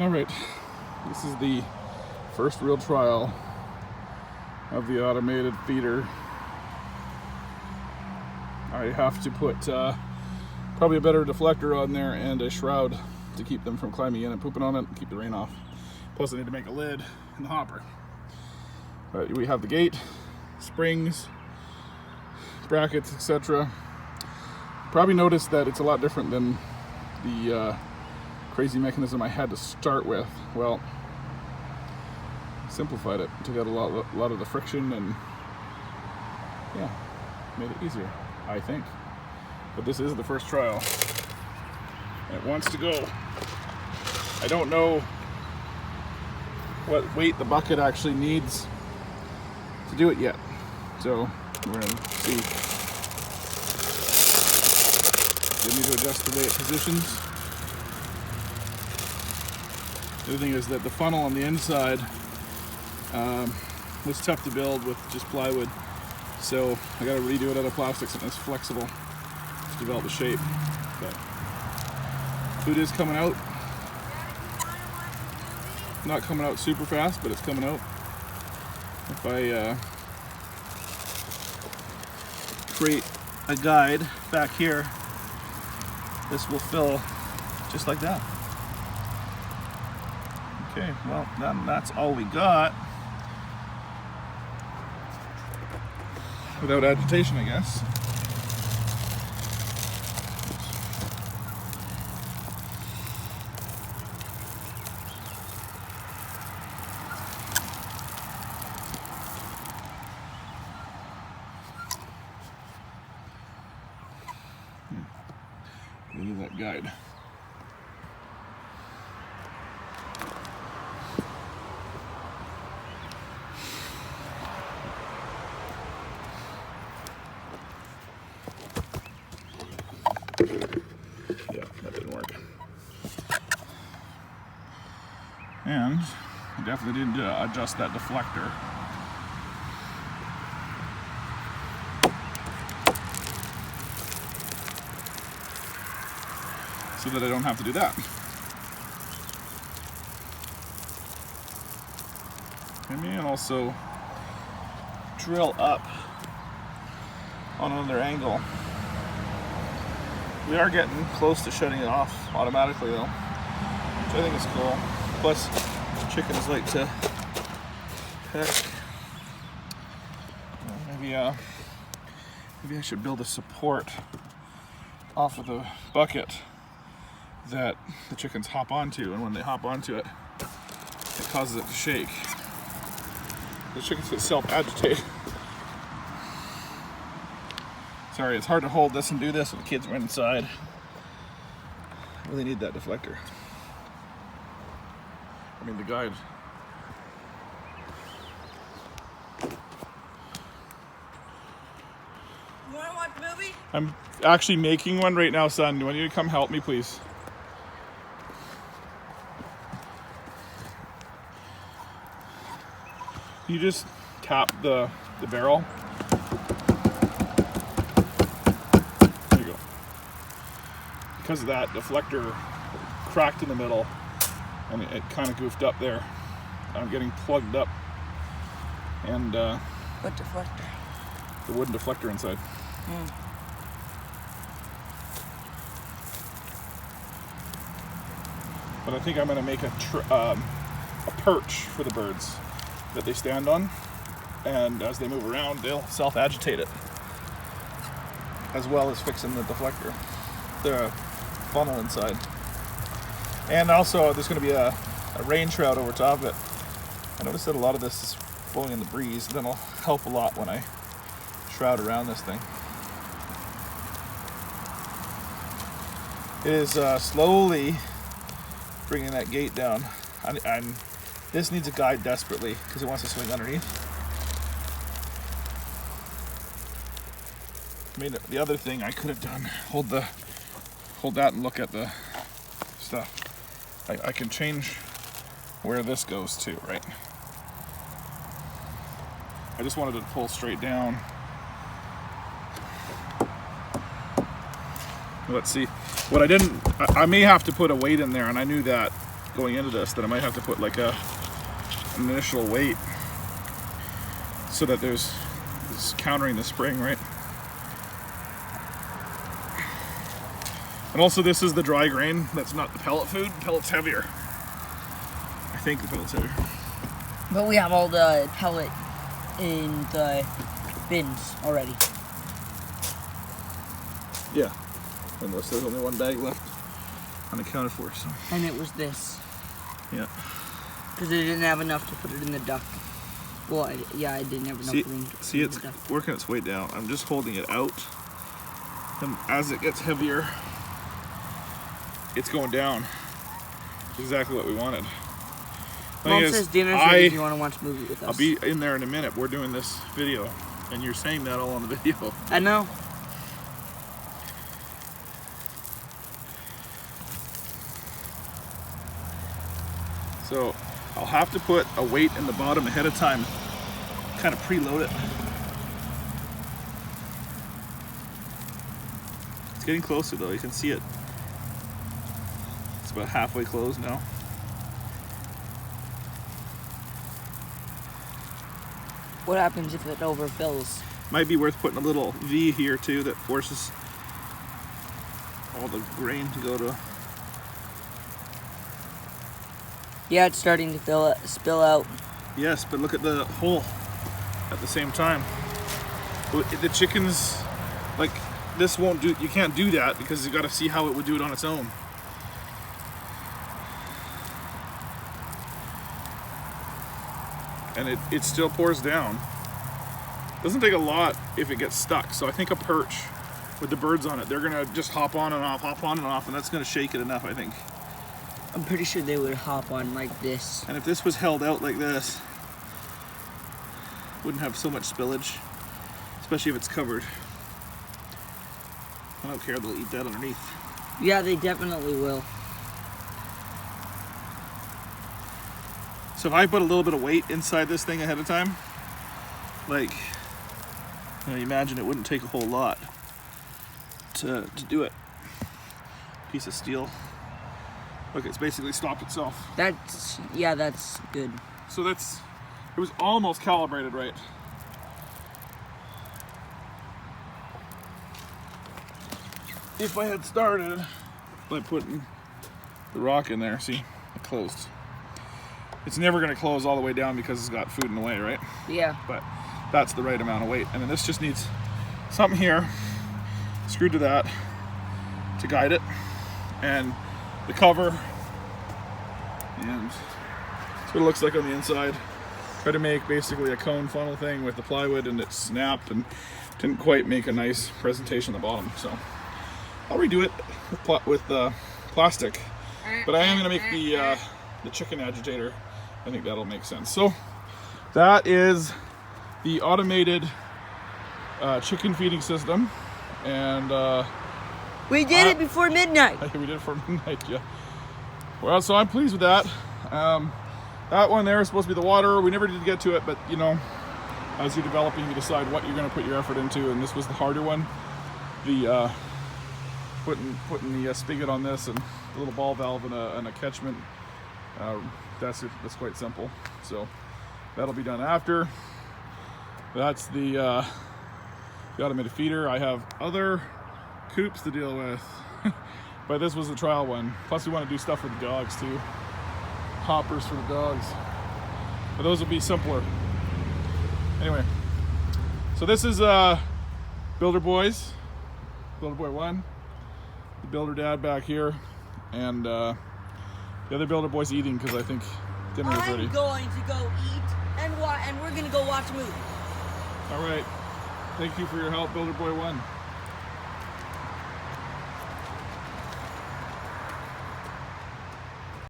All right, this is the first real trial of the automated feeder. I have to put probably a better deflector on there and a shroud to keep them from climbing in and pooping on it and keep the rain off. Plus I need to make a lid in the hopper. But we have the gate, springs, brackets, etc. Probably noticed that it's a lot different than the crazy mechanism I had to start with. Well, simplified it, took out a lot of the friction, and yeah, made it easier, I think. But this is the first trial. It wants to go. I don't know what weight the bucket actually needs to do it yet, so we're gonna see. We need to adjust the weight positions. The other thing is that the funnel on the inside was tough to build with just plywood, so I got to redo it out of plastic, something that's flexible to develop the shape. But food is coming out. Not coming out super fast, but it's coming out. If I create a guide back here, this will fill just like that. Okay, well, that's all we got. Without agitation, I guess. Look at that guide. Yeah, that didn't work. And I definitely didn't adjust that deflector. So that I don't have to do that. I may also drill up on another angle. We are getting close to shutting it off automatically though, which I think is cool. Plus, chickens like to peck. Maybe I should build a support off of the bucket that the chickens hop onto, and when they hop onto it, it causes it to shake. The chickens get self-agitate. Sorry, it's hard to hold this and do this when the kids are inside. I really need that deflector. I mean, the guide. You want to watch a movie? I'm actually making one right now, son. Do you want you to come help me, please? You just tap the barrel. There you go. Because of that, deflector cracked in the middle and it kind of goofed up there. I'm getting plugged up. And What deflector? the wooden deflector inside. But I think I'm going to make a perch for the birds that they stand on, and as they move around they'll self-agitate it, as well as fixing the deflector, the funnel inside. And also there's going to be a rain shroud over top of it. I noticed that a lot of this is blowing in the breeze, and that'll help a lot when I shroud around this thing. It is slowly bringing that gate down. This needs a guide desperately because it wants to swing underneath. I mean, the other thing I could have done, hold that and look at the stuff. I can change where this goes to, right? I just wanted to pull straight down. Let's see. What I didn't, I may have to put a weight in there, and I knew that going into this that I might have to put like an initial weight so that it's countering the spring, right? And also this is the dry grain, that's not the pellet food. Pellet's heavier. I think the pellet's heavier. But we have all the pellet in the bins already. Yeah, unless there's only one bag left unaccounted for, so. And it was this. Yeah. Because I didn't have enough to put it in the duck. Well, I didn't have enough room to put see it in it's the duck. working its way down. I'm just holding it out. And as it gets heavier, it's going down. Exactly what we wanted. Mom says dinner's ready if you want to watch a movie with us. I'll be in there in a minute. We're doing this video, and you're saying that all on the video. I know. So I'll have to put a weight in the bottom ahead of time, kind of preload it. It's getting closer though, you can see it. It's about halfway closed now. What happens if it overfills? Might be worth putting a little V here too that forces all the grain to go to. Yeah, it's starting to spill out. Yes, but look at the hole at the same time. The chickens, like this won't do, you can't do that because you got to see how it would do it on its own. And it still pours down. Doesn't take a lot if it gets stuck. So I think a perch with the birds on it, they're gonna just hop on and off, and that's gonna shake it enough, I think. I'm pretty sure they would hop on like this. And if this was held out like this, wouldn't have so much spillage, especially if it's covered. I don't care, they'll eat that underneath. Yeah, they definitely will. So if I put a little bit of weight inside this thing ahead of time, like, you imagine it wouldn't take a whole lot to do it. Piece of steel. Look, it's basically stopped itself. That's good. So it was almost calibrated right. If I had started by putting the rock in there, see, it closed. It's never gonna close all the way down because it's got food in the way, right? Yeah. But that's the right amount of weight. And then this just needs something here screwed to that to guide it. And the cover, and that's what it looks like on the inside. Try to make basically a cone funnel thing with the plywood, and it snapped and didn't quite make a nice presentation on the bottom. So I'll redo it with plastic, but I am gonna make the chicken agitator. I think that'll make sense. So that is the automated chicken feeding system, and we did it before midnight. we did it for midnight, yeah. Well, so I'm pleased with that. That one there is supposed to be the water. We never did get to it, but you know, as you're developing, you decide what you're going to put your effort into, and this was the harder one. The putting the spigot on this, and the little ball valve and a catchment. That's quite simple. So that'll be done after. That's the automated feeder. I have other coops to deal with, but this was the trial one. Plus we want to do stuff with the dogs too. Hoppers for the dogs. But those will be simpler. Anyway, so this is Builder Boys. Builder Boy 1. The Builder Dad back here. And the other Builder Boy's eating because I think dinner is ready. I'm going to go eat and we're going to go watch a movie. All right. Thank you for your help, Builder Boy 1.